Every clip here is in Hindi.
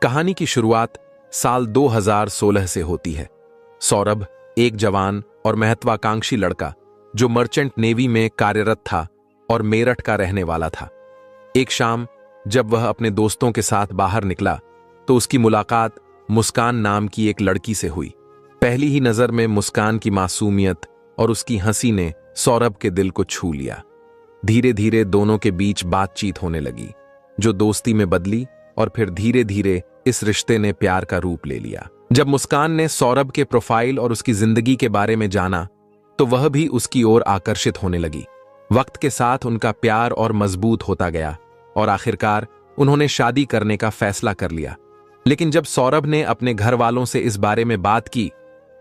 कहानी की शुरुआत साल 2016 से होती है। सौरभ एक जवान और महत्वाकांक्षी लड़का जो मर्चेंट नेवी में कार्यरत था और मेरठ का रहने वाला था। एक शाम जब वह अपने दोस्तों के साथ बाहर निकला तो उसकी मुलाकात मुस्कान नाम की एक लड़की से हुई। पहली ही नजर में मुस्कान की मासूमियत और उसकी हंसी ने सौरभ के दिल को छू लिया। धीरे धीरे दोनों के बीच बातचीत होने लगी, जो दोस्ती में बदली और फिर धीरे धीरे इस रिश्ते ने प्यार का रूप ले लिया। जब मुस्कान ने सौरभ के प्रोफाइल और उसकी जिंदगी के बारे में जाना तो वह भी उसकी ओर आकर्षित होने लगी। वक्त के साथ उनका प्यार और मजबूत होता गया और आखिरकार उन्होंने शादी करने का फैसला कर लिया। लेकिन जब सौरभ ने अपने घर वालों से इस बारे में बात की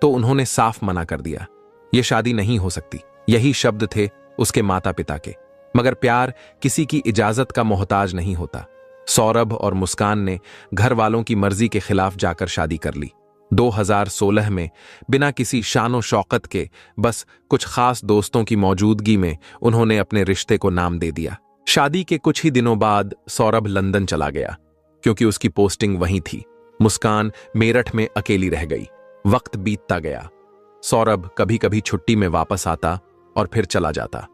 तो उन्होंने साफ मना कर दिया। यह शादी नहीं हो सकती, यही शब्द थे उसके माता पिता के। मगर प्यार किसी की इजाजत का मोहताज नहीं होता। सौरभ और मुस्कान ने घर वालों की मर्जी के खिलाफ जाकर शादी कर ली। 2016 में बिना किसी शानो शौकत के, बस कुछ खास दोस्तों की मौजूदगी में उन्होंने अपने रिश्ते को नाम दे दिया। शादी के कुछ ही दिनों बाद सौरभ लंदन चला गया क्योंकि उसकी पोस्टिंग वहीं थी। मुस्कान मेरठ में अकेली रह गई। वक्त बीतता गया। सौरभ कभी कभी छुट्टी में वापस आता और फिर चला जाता।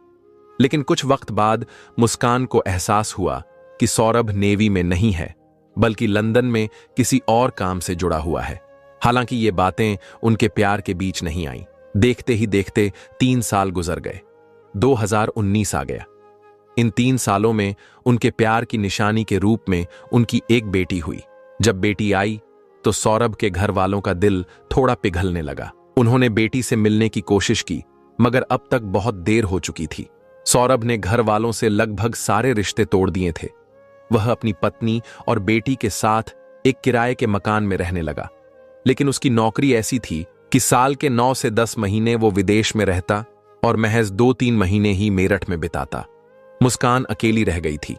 लेकिन कुछ वक्त बाद मुस्कान को एहसास हुआ कि सौरभ नेवी में नहीं है, बल्कि लंदन में किसी और काम से जुड़ा हुआ है। हालांकि ये बातें उनके प्यार के बीच नहीं आईं। देखते ही देखते 3 साल गुजर गए। 2019 आ गया। इन 3 सालों में उनके प्यार की निशानी के रूप में उनकी एक बेटी हुई। जब बेटी आई तो सौरभ के घर वालों का दिल थोड़ा पिघलने लगा। उन्होंने बेटी से मिलने की कोशिश की, मगर अब तक बहुत देर हो चुकी थी। सौरभ ने घर वालों से लगभग सारे रिश्ते तोड़ दिए थे। वह अपनी पत्नी और बेटी के साथ एक किराए के मकान में रहने लगा। लेकिन उसकी नौकरी ऐसी थी कि साल के 9 से 10 महीने वो विदेश में रहता और महज 2-3 महीने ही मेरठ में बिताता। मुस्कान अकेली रह गई थी।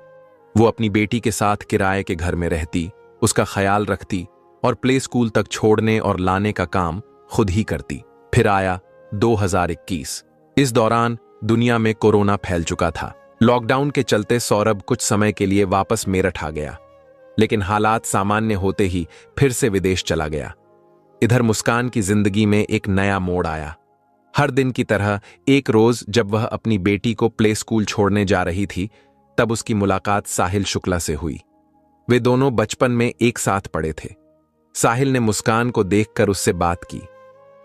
वो अपनी बेटी के साथ किराए के घर में रहती, उसका ख्याल रखती और प्ले स्कूल तक छोड़ने और लाने का काम खुद ही करती। फिर आया 2021। इस दौरान दुनिया में कोरोना फैल चुका था। लॉकडाउन के चलते सौरभ कुछ समय के लिए वापस मेरठ आ गया, लेकिन हालात सामान्य होते ही फिर से विदेश चला गया। इधर मुस्कान की जिंदगी में एक नया मोड़ आया। हर दिन की तरह एक रोज जब वह अपनी बेटी को प्ले स्कूल छोड़ने जा रही थी, तब उसकी मुलाकात साहिल शुक्ला से हुई। वे दोनों बचपन में एक साथ पढ़े थे। साहिल ने मुस्कान को देखकर उससे बात की।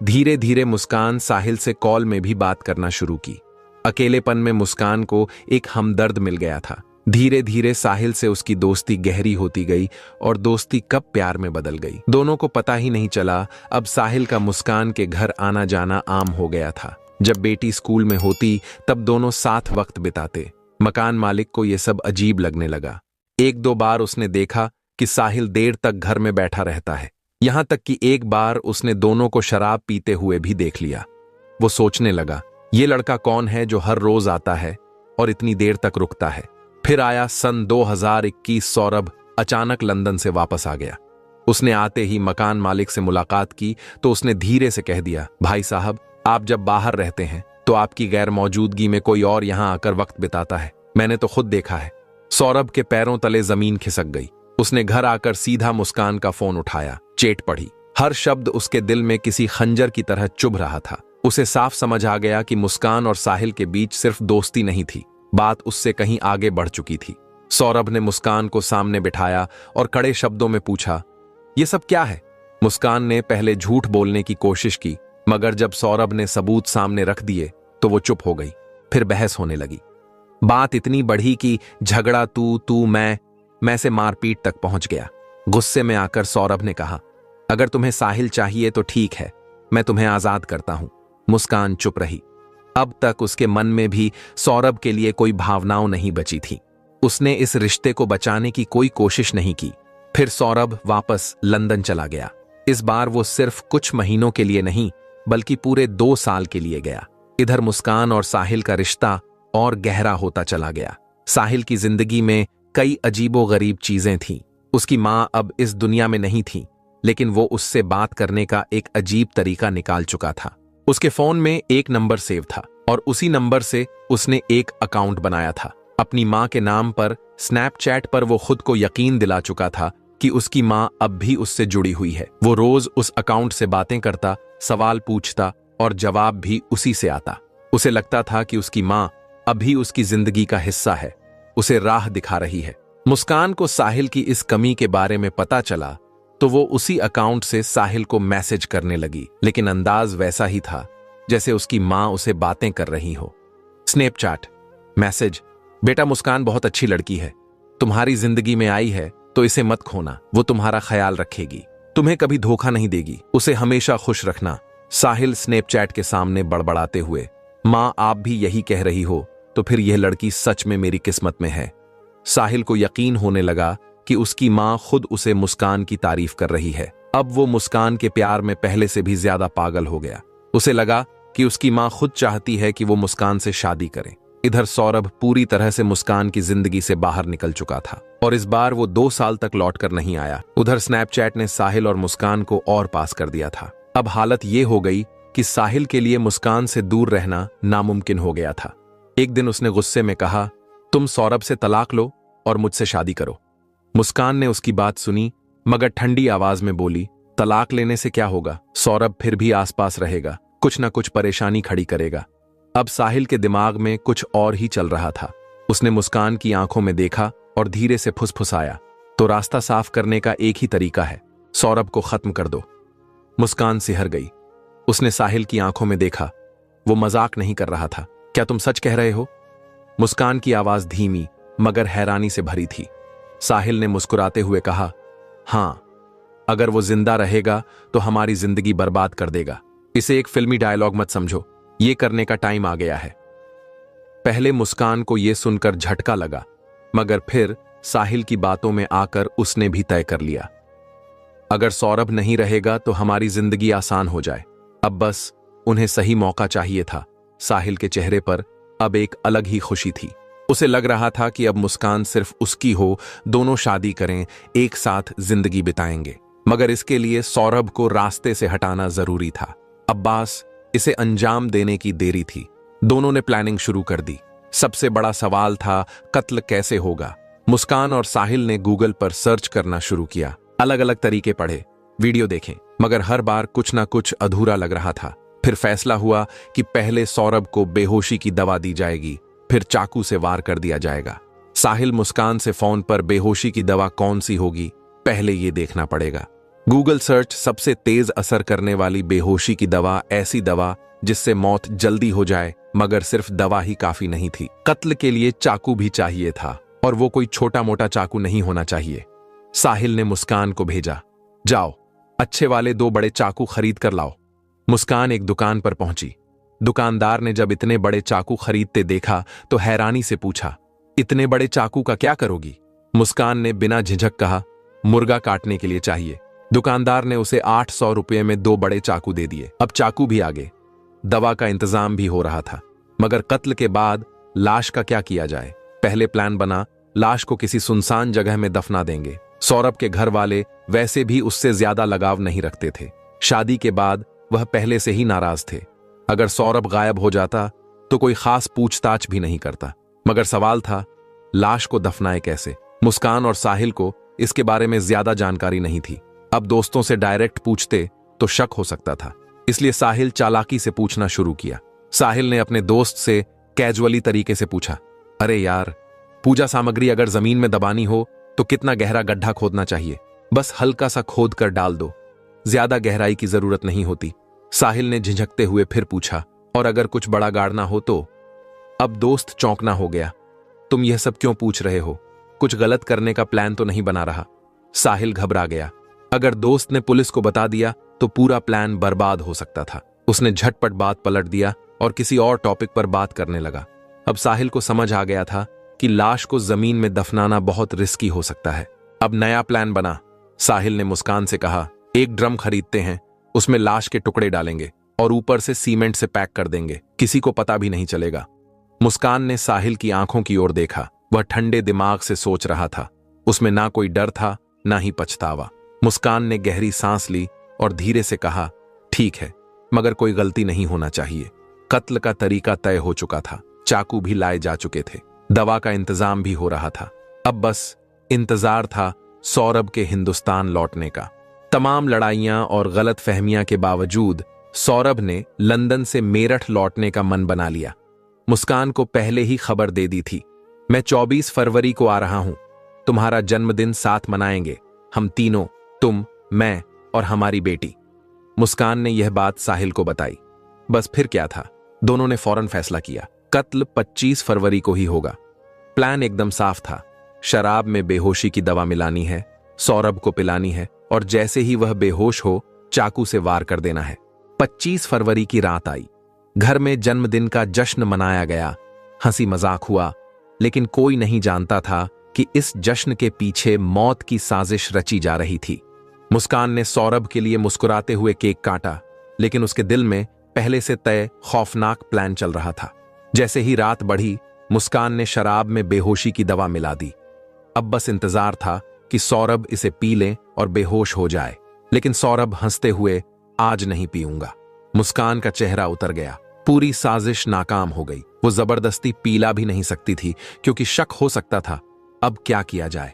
धीरे धीरे मुस्कान साहिल से कॉल में भी बात करना शुरू की। अकेलेपन में मुस्कान को एक हमदर्द मिल गया था। धीरे धीरे साहिल से उसकी दोस्ती गहरी होती गई और दोस्ती कब प्यार में बदल गई, दोनों को पता ही नहीं चला। अब साहिल का मुस्कान के घर आना जाना आम हो गया था। जब बेटी स्कूल में होती तब दोनों साथ वक्त बिताते। मकान मालिक को यह सब अजीब लगने लगा। 1-2 बार उसने देखा कि साहिल देर तक घर में बैठा रहता है। यहां तक कि एक बार उसने दोनों को शराब पीते हुए भी देख लिया। वो सोचने लगा, ये लड़का कौन है जो हर रोज आता है और इतनी देर तक रुकता है। फिर आया सन 2021। सौरभ अचानक लंदन से वापस आ गया। उसने आते ही मकान मालिक से मुलाकात की तो उसने धीरे से कह दिया, भाई साहब, आप जब बाहर रहते हैं तो आपकी गैर मौजूदगी में कोई और यहां आकर वक्त बिताता है। मैंने तो खुद देखा है। सौरभ के पैरों तले जमीन खिसक गई। उसने घर आकर सीधा मुस्कान का फोन उठाया, चेट पढ़ी। हर शब्द उसके दिल में किसी खंजर की तरह चुभ रहा था। उसे साफ समझ आ गया कि मुस्कान और साहिल के बीच सिर्फ दोस्ती नहीं थी, बात उससे कहीं आगे बढ़ चुकी थी। सौरभ ने मुस्कान को सामने बिठाया और कड़े शब्दों में पूछा, ये सब क्या है? मुस्कान ने पहले झूठ बोलने की कोशिश की, मगर जब सौरभ ने सबूत सामने रख दिए तो वो चुप हो गई। फिर बहस होने लगी। बात इतनी बढ़ी कि झगड़ा तू मैं से मारपीट तक पहुंच गया। गुस्से में आकर सौरभ ने कहा, अगर तुम्हें साहिल चाहिए तो ठीक है, मैं तुम्हें आजाद करता हूं। मुस्कान चुप रही। अब तक उसके मन में भी सौरभ के लिए कोई भावनाओं नहीं बची थी। उसने इस रिश्ते को बचाने की कोई कोशिश नहीं की। फिर सौरभ वापस लंदन चला गया। इस बार वो सिर्फ कुछ महीनों के लिए नहीं, बल्कि पूरे 2 साल के लिए गया। इधर मुस्कान और साहिल का रिश्ता और गहरा होता चला गया। साहिल की जिंदगी में कई अजीबोगरीब चीजें थीं। उसकी मां अब इस दुनिया में नहीं थी, लेकिन वो उससे बात करने का एक अजीब तरीका निकाल चुका था। उसके फोन में एक नंबर सेव था और उसी नंबर से उसने एक अकाउंट बनाया था। अपनी मां के नाम पर स्नैपचैट पर वो खुद को यकीन दिला चुका था कि उसकी माँ अब भी उससे जुड़ी हुई है। वो रोज उस अकाउंट से बातें करता, सवाल पूछता और जवाब भी उसी से आता। उसे लगता था कि उसकी माँ अभी उसकी जिंदगी का हिस्सा है, उसे राह दिखा रही है। मुस्कान को साहिल की इस कमी के बारे में पता चला तो वो उसी अकाउंट से साहिल को मैसेज करने लगी, लेकिन अंदाज वैसा ही था जैसे उसकी माँ उसे बातें कर रही हो। स्नैपचैट मैसेज, बेटा मुस्कान बहुत अच्छी लड़की है, तुम्हारी जिंदगी में आई है तो इसे मत खोना, वो तुम्हारा ख्याल रखेगी, तुम्हें कभी धोखा नहीं देगी, उसे हमेशा खुश रखना। साहिल स्नैपचैट के सामने बड़बड़ाते हुए, माँ आप भी यही कह रही हो तो फिर यह लड़की सच में मेरी किस्मत में है। साहिल को यकीन होने लगा कि उसकी माँ खुद उसे मुस्कान की तारीफ कर रही है। अब वो मुस्कान के प्यार में पहले से भी ज्यादा पागल हो गया। उसे लगा कि उसकी माँ खुद चाहती है कि वो मुस्कान से शादी करे। इधर सौरभ पूरी तरह से मुस्कान की जिंदगी से बाहर निकल चुका था और इस बार वो 2 साल तक लौटकर नहीं आया। उधर स्नैपचैट ने साहिल और मुस्कान को और पास कर दिया था। अब हालत ये हो गई कि साहिल के लिए मुस्कान से दूर रहना नामुमकिन हो गया था। एक दिन उसने गुस्से में कहा, तुम सौरभ से तलाक लो और मुझसे शादी करो। मुस्कान ने उसकी बात सुनी मगर ठंडी आवाज में बोली, तलाक लेने से क्या होगा, सौरभ फिर भी आसपास रहेगा, कुछ ना कुछ परेशानी खड़ी करेगा। अब साहिल के दिमाग में कुछ और ही चल रहा था। उसने मुस्कान की आंखों में देखा और धीरे से फुसफुसाया, तो रास्ता साफ करने का एक ही तरीका है, सौरभ को खत्म कर दो। मुस्कान सिहर गई। उसने साहिल की आंखों में देखा, वो मजाक नहीं कर रहा था। क्या तुम सच कह रहे हो? मुस्कान की आवाज धीमी मगर हैरानी से भरी थी। साहिल ने मुस्कुराते हुए कहा, हां, अगर वो जिंदा रहेगा तो हमारी जिंदगी बर्बाद कर देगा। इसे एक फिल्मी डायलॉग मत समझो, ये करने का टाइम आ गया है। पहले मुस्कान को यह सुनकर झटका लगा मगर फिर साहिल की बातों में आकर उसने भी तय कर लिया, अगर सौरभ नहीं रहेगा तो हमारी जिंदगी आसान हो जाए। अब बस उन्हें सही मौका चाहिए था। साहिल के चेहरे पर अब एक अलग ही खुशी थी। उसे लग रहा था कि अब मुस्कान सिर्फ उसकी हो, दोनों शादी करें, एक साथ जिंदगी बिताएंगे। मगर इसके लिए सौरभ को रास्ते से हटाना जरूरी था। अब्बास इसे अंजाम देने की देरी थी। दोनों ने प्लानिंग शुरू कर दी। सबसे बड़ा सवाल था, कत्ल कैसे होगा। मुस्कान और साहिल ने गूगल पर सर्च करना शुरू किया, अलग अलग तरीके पढ़े, वीडियो देखें, मगर हर बार कुछ ना कुछ अधूरा लग रहा था। फिर फैसला हुआ कि पहले सौरभ को बेहोशी की दवा दी जाएगी, फिर चाकू से वार कर दिया जाएगा। साहिल मुस्कान से फोन पर बेहोशी की दवा कौन सी होगी, पहले ये देखना पड़ेगा। गूगल सर्च, सबसे तेज असर करने वाली बेहोशी की दवा, ऐसी दवा जिससे मौत जल्दी हो जाए। मगर सिर्फ दवा ही काफी नहीं थी, कत्ल के लिए चाकू भी चाहिए था, और वो कोई छोटा मोटा चाकू नहीं होना चाहिए। साहिल ने मुस्कान को भेजा, जाओ अच्छे वाले 2 बड़े चाकू खरीद कर लाओ। मुस्कान एक दुकान पर पहुंची। दुकानदार ने जब इतने बड़े चाकू खरीदते देखा तो हैरानी से पूछा, इतने बड़े चाकू का क्या करोगी? मुस्कान ने बिना झिझक कहा, मुर्गा काटने के लिए चाहिए। दुकानदार ने उसे 800 रुपये में 2 बड़े चाकू दे दिए। अब चाकू भी आ गए, दवा का इंतजाम भी हो रहा था। मगर कत्ल के बाद लाश का क्या किया जाए? पहले प्लान बना, लाश को किसी सुनसान जगह में दफना देंगे। सौरभ के घर वाले वैसे भी उससे ज्यादा लगाव नहीं रखते थे। शादी के बाद वह पहले से ही नाराज थे। अगर सौरभ गायब हो जाता तो कोई खास पूछताछ भी नहीं करता। मगर सवाल था, लाश को दफनाए कैसे? मुस्कान और साहिल को इसके बारे में ज्यादा जानकारी नहीं थी। अब दोस्तों से डायरेक्ट पूछते तो शक हो सकता था, इसलिए साहिल चालाकी से पूछना शुरू किया। साहिल ने अपने दोस्त से कैजुअली तरीके से पूछा, अरे यार, पूजा सामग्री अगर जमीन में दबानी हो तो कितना गहरा गड्ढा खोदना चाहिए? बस हल्का सा खोद कर डाल दो, ज्यादा गहराई की जरूरत नहीं होती। साहिल ने झिझकते हुए फिर पूछा, और अगर कुछ बड़ा गाड़ना हो तो? अब दोस्त चौंकना हो गया, तुम यह सब क्यों पूछ रहे हो? कुछ गलत करने का प्लान तो नहीं बना रहा? साहिल घबरा गया। अगर दोस्त ने पुलिस को बता दिया तो पूरा प्लान बर्बाद हो सकता था। उसने झटपट बात पलट दिया और किसी और टॉपिक पर बात करने लगा। अब साहिल को समझ आ गया था कि लाश को जमीन में दफनाना बहुत रिस्की हो सकता है। अब नया प्लान बना। साहिल ने मुस्कान से कहा, एक ड्रम खरीदते हैं, उसमें लाश के टुकड़े डालेंगे और ऊपर से सीमेंट से पैक कर देंगे, किसी को पता भी नहीं चलेगा। मुस्कान ने साहिल की आंखों की ओर देखा। वह ठंडे दिमाग से सोच रहा था। उसमें ना कोई डर था, ना ही पछतावा। मुस्कान ने गहरी सांस ली और धीरे से कहा, ठीक है, मगर कोई गलती नहीं होना चाहिए। कत्ल का तरीका तय हो चुका था, चाकू भी लाए जा चुके थे, दवा का इंतजाम भी हो रहा था। अब बस इंतजार था सौरभ के हिंदुस्तान लौटने का। तमाम लड़ाइयां और गलत फहमियां के बावजूद सौरभ ने लंदन से मेरठ लौटने का मन बना लिया। मुस्कान को पहले ही खबर दे दी थी, मैं 24 फरवरी को आ रहा हूं, तुम्हारा जन्मदिन साथ मनाएंगे, हम तीनों, तुम, मैं और हमारी बेटी। मुस्कान ने यह बात साहिल को बताई। बस फिर क्या था, दोनों ने फौरन फैसला किया, कत्ल 25 फरवरी को ही होगा। प्लान एकदम साफ था, शराब में बेहोशी की दवा मिलानी है, सौरभ को पिलानी है और जैसे ही वह बेहोश हो चाकू से वार कर देना है। 25 फरवरी की रात आई, घर में जन्मदिन का जश्न मनाया गया, हंसी मजाक हुआ, लेकिन कोई नहीं जानता था कि इस जश्न के पीछे मौत की साजिश रची जा रही थी। मुस्कान ने सौरभ के लिए मुस्कुराते हुए केक काटा, लेकिन उसके दिल में पहले से तय खौफनाक प्लान चल रहा था। जैसे ही रात बढ़ी, मुस्कान ने शराब में बेहोशी की दवा मिला दी। अब बस इंतजार था कि सौरभ इसे पी ले और बेहोश हो जाए, लेकिन सौरभ हंसते हुए, आज नहीं पीऊंगा। मुस्कान का चेहरा उतर गया, पूरी साजिश नाकाम हो गई। वो जबरदस्ती पीला भी नहीं सकती थी क्योंकि शक हो सकता था। अब क्या किया जाए?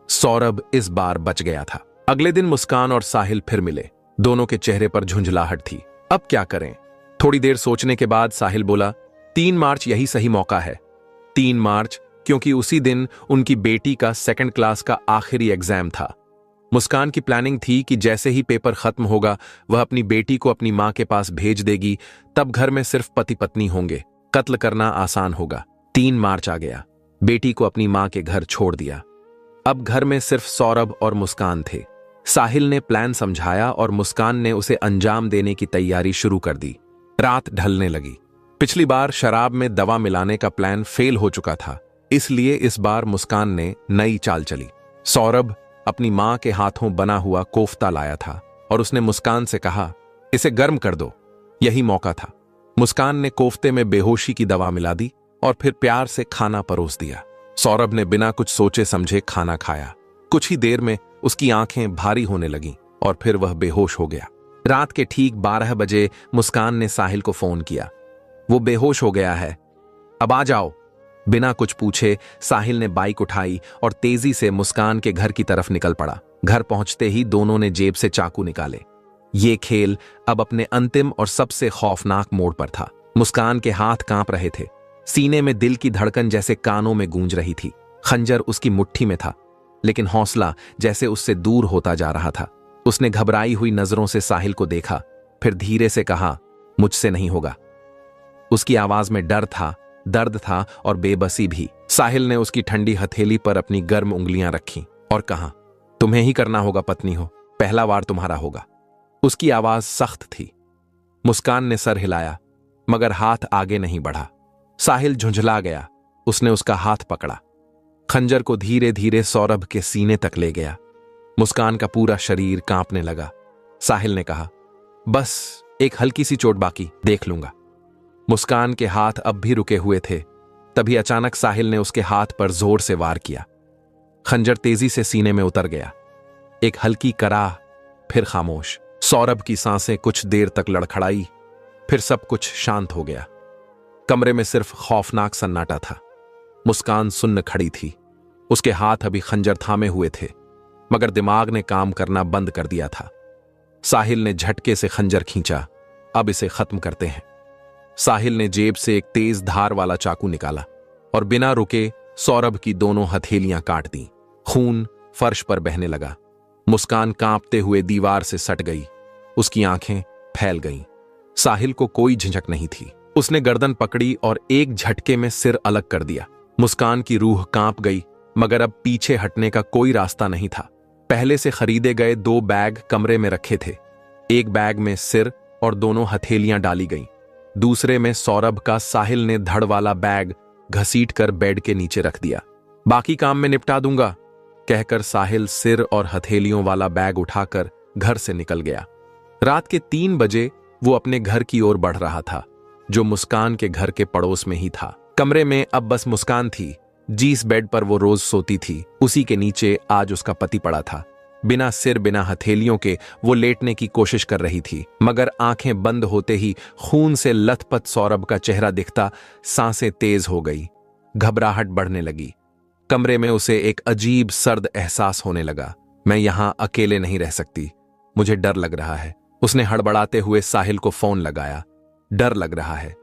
सौरभ इस बार बच गया था। अगले दिन मुस्कान और साहिल फिर मिले। दोनों के चेहरे पर झुंझलाहट थी। अब क्या करें? थोड़ी देर सोचने के बाद साहिल बोला, 3 मार्च यही सही मौका है। 3 मार्च क्योंकि उसी दिन उनकी बेटी का 2nd क्लास का आखिरी एग्जाम था। मुस्कान की प्लानिंग थी कि जैसे ही पेपर खत्म होगा वह अपनी बेटी को अपनी मां के पास भेज देगी, तब घर में सिर्फ पति पत्नी होंगे, कत्ल करना आसान होगा। 3 मार्च आ गया, बेटी को अपनी मां के घर छोड़ दिया। अब घर में सिर्फ सौरभ और मुस्कान थे। साहिल ने प्लान समझाया और मुस्कान ने उसे अंजाम देने की तैयारी शुरू कर दी। रात ढलने लगी। पिछली बार शराब में दवा मिलाने का प्लान फेल हो चुका था, इसलिए इस बार मुस्कान ने नई चाल चली। सौरभ अपनी मां के हाथों बना हुआ कोफ्ता लाया था और उसने मुस्कान से कहा, इसे गर्म कर दो। यही मौका था। मुस्कान ने कोफ्ते में बेहोशी की दवा मिला दी और फिर प्यार से खाना परोस दिया। सौरभ ने बिना कुछ सोचे समझे खाना खाया। कुछ ही देर में उसकी आंखें भारी होने लगीं और फिर वह बेहोश हो गया। रात के ठीक 12 बजे मुस्कान ने साहिल को फोन किया, वो बेहोश हो गया है, अब आ जाओ। बिना कुछ पूछे साहिल ने बाइक उठाई और तेजी से मुस्कान के घर की तरफ निकल पड़ा। घर पहुंचते ही दोनों ने जेब से चाकू निकाले। ये खेल अब अपने अंतिम और सबसे खौफनाक मोड़ पर था। मुस्कान के हाथ कांप रहे थे, सीने में दिल की धड़कन जैसे कानों में गूंज रही थी। खंजर उसकी मुट्ठी में था, लेकिन हौसला जैसे उससे दूर होता जा रहा था। उसने घबराई हुई नजरों से साहिल को देखा, फिर धीरे से कहा, मुझसे नहीं होगा। उसकी आवाज में डर था, दर्द था और बेबसी भी। साहिल ने उसकी ठंडी हथेली पर अपनी गर्म उंगलियां रखीं और कहा, तुम्हें ही करना होगा पत्नी हो, पहला वार तुम्हारा होगा। उसकी आवाज सख्त थी। मुस्कान ने सर हिलाया, मगर हाथ आगे नहीं बढ़ा। साहिल झुंझला गया। उसने उसका हाथ पकड़ा, खंजर को धीरे धीरे सौरभ के सीने तक ले गया। मुस्कान का पूरा शरीर कांपने लगा। साहिल ने कहा, बस एक हल्की सी चोट बाकी, देख लूंगा। मुस्कान के हाथ अब भी रुके हुए थे। तभी अचानक साहिल ने उसके हाथ पर जोर से वार किया। खंजर तेजी से सीने में उतर गया। एक हल्की कराह, फिर खामोश। सौरभ की सांसें कुछ देर तक लड़खड़ाई, फिर सब कुछ शांत हो गया। कमरे में सिर्फ खौफनाक सन्नाटा था। मुस्कान सुन्न खड़ी थी। उसके हाथ अभी खंजर थामे हुए थे, मगर दिमाग ने काम करना बंद कर दिया था। साहिल ने झटके से खंजर खींचा, अब इसे खत्म करते हैं। साहिल ने जेब से एक तेज धार वाला चाकू निकाला और बिना रुके सौरभ की दोनों हथेलियां काट दी। खून फर्श पर बहने लगा। मुस्कान कांपते हुए दीवार से सट गई। उसकी आंखें फैल गईं। साहिल को कोई झिझक नहीं थी। उसने गर्दन पकड़ी और एक झटके में सिर अलग कर दिया। मुस्कान की रूह कांप गई, मगर अब पीछे हटने का कोई रास्ता नहीं था। पहले से खरीदे गए 2 बैग कमरे में रखे थे। एक बैग में सिर और दोनों हथेलियां डाली गईं। दूसरे में सौरभ का साहिल ने धड़ वाला बैग घसीट कर बेड के नीचे रख दिया। बाकी काम में निपटा दूंगा, कहकर साहिल सिर और हथेलियों वाला बैग उठाकर घर से निकल गया। रात के 3 बजे वो अपने घर की ओर बढ़ रहा था, जो मुस्कान के घर के पड़ोस में ही था। कमरे में अब बस मुस्कान थी। जिस बेड पर वो रोज सोती थी, उसी के नीचे आज उसका पति पड़ा था। बिना सिर, बिना हथेलियों के वो लेटने की कोशिश कर रही थी, मगर आंखें बंद होते ही खून से लथपथ सौरभ का चेहरा दिखता सांसें तेज हो गई। घबराहट बढ़ने लगी। कमरे में उसे एक अजीब सर्द एहसास होने लगा। मैं यहां अकेले नहीं रह सकती, मुझे डर लग रहा है। उसने हड़बड़ाते हुए साहिल को फोन लगाया। डर लग रहा है।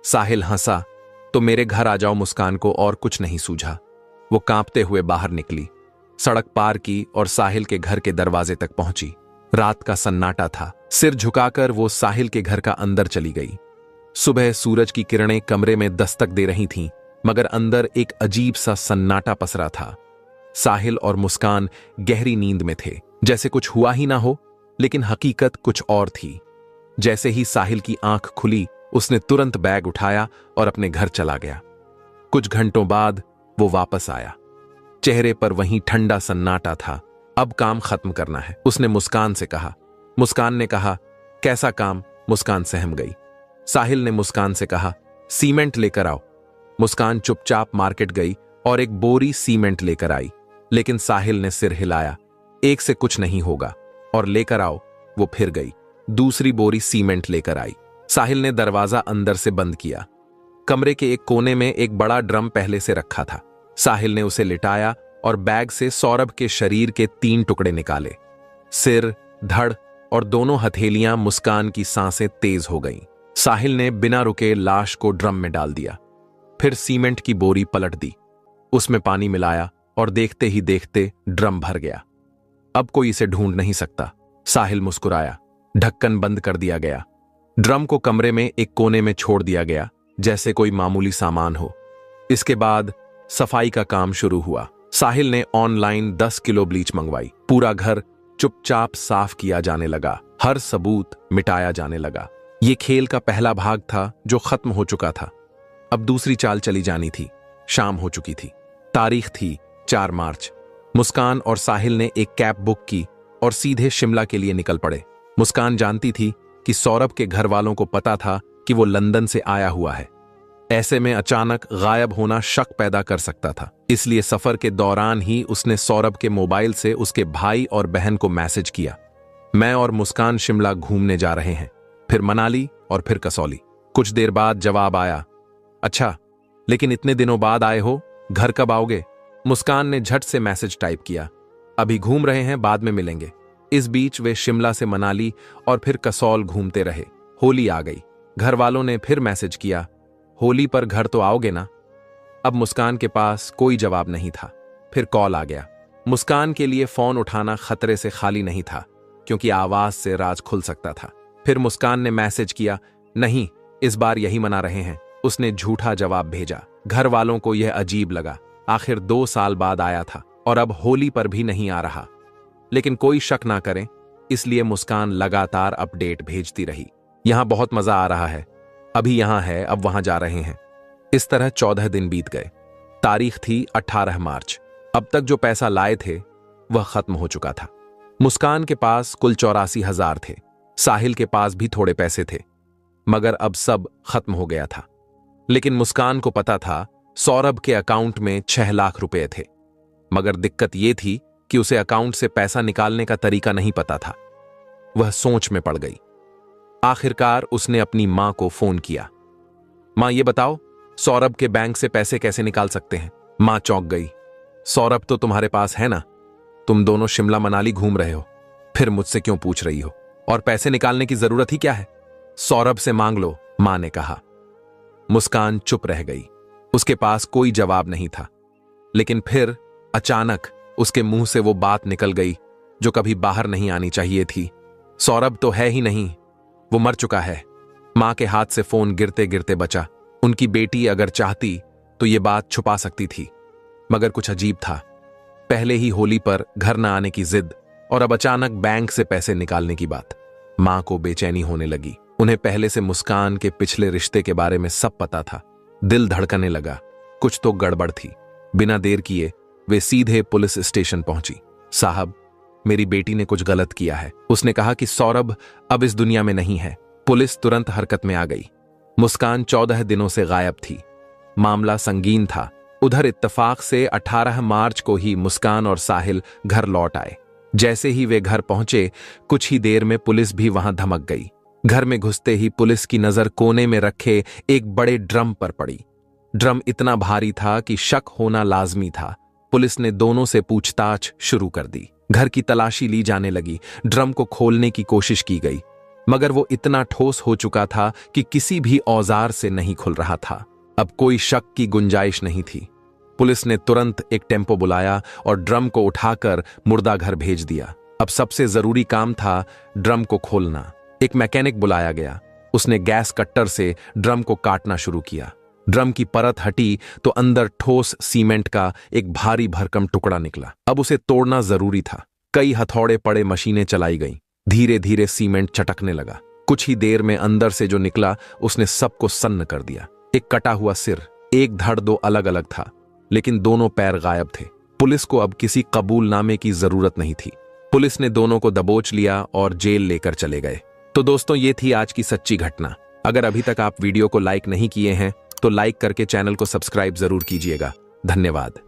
साहिल हंसा। तो मेरे घर आ जाओ। मुस्कान को और कुछ नहीं सूझा। वो कांपते हुए बाहर निकली, सड़क पार की और साहिल के घर के दरवाजे तक पहुंची। रात का सन्नाटा था। सिर झुकाकर वो साहिल के घर का अंदर चली गई। सुबह सूरज की किरणें कमरे में दस्तक दे रही थीं, मगर अंदर एक अजीब सा सन्नाटा पसरा था। साहिल और मुस्कान गहरी नींद में थे, जैसे कुछ हुआ ही ना हो, लेकिन हकीकत कुछ और थी। जैसे ही साहिल की आंख खुली, उसने तुरंत बैग उठाया और अपने घर चला गया। कुछ घंटों बाद वो वापस आया। चेहरे पर वहीं ठंडा सन्नाटा था। अब काम खत्म करना है, उसने मुस्कान से कहा। मुस्कान ने कहा, कैसा काम? मुस्कान सहम गई। साहिल ने मुस्कान से कहा, सीमेंट लेकर आओ। मुस्कान चुपचाप मार्केट गई और एक बोरी सीमेंट लेकर आई, लेकिन साहिल ने सिर हिलाया। एक से कुछ नहीं होगा, और लेकर आओ। वो फिर गई, दूसरी बोरी सीमेंट लेकर आई। साहिल ने दरवाजा अंदर से बंद किया। कमरे के एक कोने में एक बड़ा ड्रम पहले से रखा था। साहिल ने उसे लिटाया और बैग से सौरभ के शरीर के 3 टुकड़े निकाले। सिर, धड़ और दोनों हथेलियां। मुस्कान की सांसें तेज हो गईं। साहिल ने बिना रुके लाश को ड्रम में डाल दिया, फिर सीमेंट की बोरी पलट दी, उसमें पानी मिलाया और देखते ही देखते ड्रम भर गया। अब कोई इसे ढूंढ नहीं सकता। साहिल मुस्कुराया। ढक्कन बंद कर दिया गया। ड्रम को कमरे में एक कोने में छोड़ दिया गया, जैसे कोई मामूली सामान हो। इसके बाद सफाई का काम शुरू हुआ। साहिल ने ऑनलाइन 10 किलो ब्लीच मंगवाई। पूरा घर चुपचाप साफ किया जाने लगा, हर सबूत मिटाया जाने लगा। ये खेल का पहला भाग था जो खत्म हो चुका था। अब दूसरी चाल चली जानी थी। शाम हो चुकी थी। तारीख थी 4 मार्च। मुस्कान और साहिल ने एक कैब बुक की और सीधे शिमला के लिए निकल पड़े। मुस्कान जानती थी कि सौरभ के घर वालों को पता था कि वो लंदन से आया हुआ है। ऐसे में अचानक गायब होना शक पैदा कर सकता था। इसलिए सफर के दौरान ही उसने सौरभ के मोबाइल से उसके भाई और बहन को मैसेज किया, मैं और मुस्कान शिमला घूमने जा रहे हैं, फिर मनाली और फिर कसौली। कुछ देर बाद जवाब आया, अच्छा, लेकिन इतने दिनों बाद आए हो, घर कब आओगे? मुस्कान ने झट से मैसेज टाइप किया, अभी घूम रहे हैं, बाद में मिलेंगे। इस बीच वे शिमला से मनाली और फिर कसौल घूमते रहे। होली आ गई। घर वालों ने फिर मैसेज किया, होली पर घर तो आओगे ना? अब मुस्कान के पास कोई जवाब नहीं था। फिर कॉल आ गया। मुस्कान के लिए फोन उठाना खतरे से खाली नहीं था, क्योंकि आवाज से राज खुल सकता था। फिर मुस्कान ने मैसेज किया, नहीं, इस बार यही मना रहे हैं। उसने झूठा जवाब भेजा। घर वालों को यह अजीब लगा। आखिर 2 साल बाद आया था और अब होली पर भी नहीं आ रहा। लेकिन कोई शक ना करे, इसलिए मुस्कान लगातार अपडेट भेजती रही। यहां बहुत मजा आ रहा है, अभी यहां है, अब वहां जा रहे हैं। इस तरह 14 दिन बीत गए। तारीख थी 18 मार्च। अब तक जो पैसा लाए थे वह खत्म हो चुका था। मुस्कान के पास कुल 84,000 थे। साहिल के पास भी थोड़े पैसे थे, मगर अब सब खत्म हो गया था। लेकिन मुस्कान को पता था सौरभ के अकाउंट में 6 लाख रुपए थे, मगर दिक्कत यह थी कि उसे अकाउंट से पैसा निकालने का तरीका नहीं पता था। वह सोच में पड़ गई। आखिरकार उसने अपनी मां को फोन किया, मां ये बताओ, सौरभ के बैंक से पैसे कैसे निकाल सकते हैं? मां चौंक गई। सौरभ तो तुम्हारे पास है ना, तुम दोनों शिमला मनाली घूम रहे हो, फिर मुझसे क्यों पूछ रही हो? और पैसे निकालने की जरूरत ही क्या है? सौरभ से मांग लो, मां ने कहा। मुस्कान चुप रह गई। उसके पास कोई जवाब नहीं था। लेकिन फिर अचानक उसके मुंह से वो बात निकल गई जो कभी बाहर नहीं आनी चाहिए थी। सौरभ तो है ही नहीं, वो मर चुका है। मां के हाथ से फोन गिरते गिरते बचा। उनकी बेटी अगर चाहती तो ये बात छुपा सकती थी, मगर कुछ अजीब था। पहले ही होली पर घर न आने की जिद, और अब अचानक बैंक से पैसे निकालने की बात। मां को बेचैनी होने लगी। उन्हें पहले से मुस्कान के पिछले रिश्ते के बारे में सब पता था। दिल धड़कने लगा, कुछ तो गड़बड़ थी। बिना देर किए वे सीधे पुलिस स्टेशन पहुंची। साहब, मेरी बेटी ने कुछ गलत किया है। उसने कहा कि सौरभ अब इस दुनिया में नहीं है। पुलिस तुरंत हरकत में आ गई। मुस्कान 14 दिनों से गायब थी। मामला संगीन था। उधर इत्तेफाक से 18 मार्च को ही मुस्कान और साहिल घर लौट आए। जैसे ही वे घर पहुंचे, कुछ ही देर में पुलिस भी वहां धमक गई। घर में घुसते ही पुलिस की नजर कोने में रखे एक बड़े ड्रम पर पड़ी। ड्रम इतना भारी था कि शक होना लाजमी था। पुलिस ने दोनों से पूछताछ शुरू कर दी। घर की तलाशी ली जाने लगी। ड्रम को खोलने की कोशिश की गई, मगर वो इतना ठोस हो चुका था कि किसी भी औजार से नहीं खुल रहा था। अब कोई शक की गुंजाइश नहीं थी। पुलिस ने तुरंत एक टेम्पो बुलाया और ड्रम को उठाकर मुर्दा घर भेज दिया। अब सबसे जरूरी काम था ड्रम को खोलना। एक मैकेनिक बुलाया गया। उसने गैस कट्टर से ड्रम को काटना शुरू किया। ड्रम की परत हटी तो अंदर ठोस सीमेंट का एक भारी भरकम टुकड़ा निकला। अब उसे तोड़ना जरूरी था। कई हथौड़े पड़े, मशीनें चलाई गईं। धीरे धीरे सीमेंट चटकने लगा। कुछ ही देर में अंदर से जो निकला उसने सबको सन्न कर दिया। एक कटा हुआ सिर, एक धड़ दो अलग अलग था, लेकिन दोनों पैर गायब थे। पुलिस को अब किसी कबूलनामे की जरूरत नहीं थी। पुलिस ने दोनों को दबोच लिया और जेल लेकर चले गए। तो दोस्तों, ये थी आज की सच्ची घटना। अगर अभी तक आप वीडियो को लाइक नहीं किए हैं तो लाइक करके चैनल को सब्सक्राइब जरूर कीजिएगा। धन्यवाद।